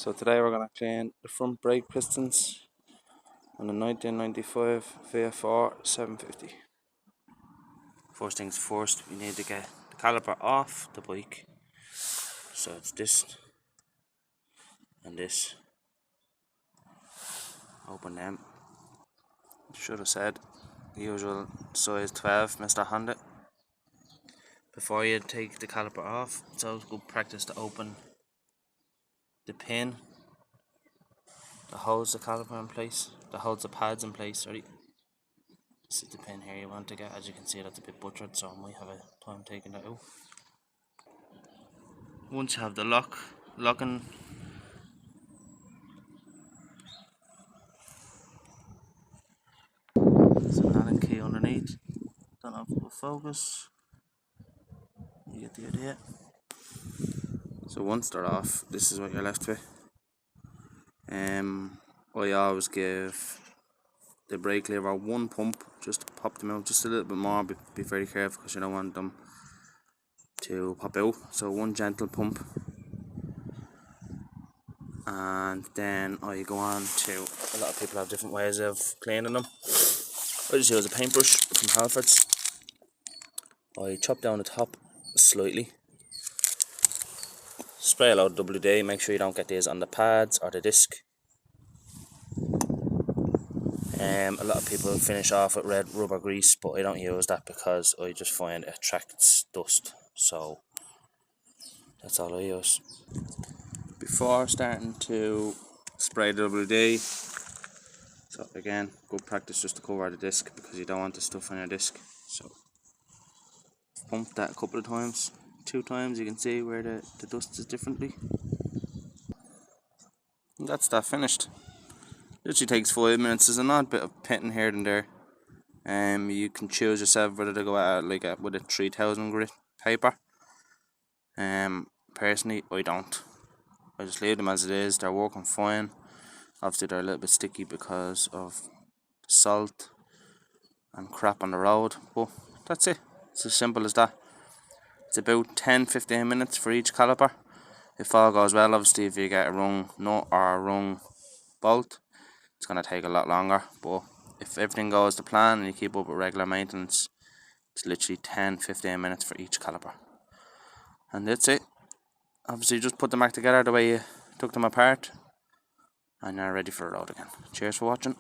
So today we're going to clean the front brake pistons on the 1995 VFR 750. First things first, we need to get the caliper off the bike. So it's this and this. Open them. Should have said the usual size 12, Mr. Honda. Before you take the caliper off, it's always good practice to open the pin that holds the caliper in place, that holds the pads in place, sorry. This is the pin here you want to get. As you can see, that's a bit butchered, so I might have a time taking that out. Once you have the locking, there's an Allen key underneath. Don't know if it will focus. You get the idea. So once they're off, this is what you're left with. I always give the brake lever one pump, just to pop them out just a little bit more. Be very careful because you don't want them to pop out. So one gentle pump, and then I go on to, a lot of people have different ways of cleaning them. I just use a paintbrush from Halfords. I chop down the top slightly, spray a load of WD, make sure you don't get these on the pads or the disc. A lot of people finish off with red rubber grease, but I don't use that because I just find it attracts dust, so that's all I use. Before starting to spray the WD, so again, good practice just to cover the disc because you don't want the stuff on your disc. So pump that a couple of times, 2 times, you can see where the dust is differently. And that's that finished. Literally takes 5 minutes. There's an odd bit of pitting here and there. You can choose yourself whether to go at it with a 3000 grit paper. Personally, I don't. I just leave them as it is. They're working fine. Obviously they're a little bit sticky because of salt and crap on the road, but that's it. It's as simple as that. It's about 10-15 minutes for each caliper. If all goes well, obviously if you get a wrong nut or a wrong bolt, it's going to take a lot longer, but if everything goes to plan and you keep up with regular maintenance, it's literally 10-15 minutes for each caliper. And that's it. Obviously just put them back together the way you took them apart, and you're ready for a road again. Cheers for watching.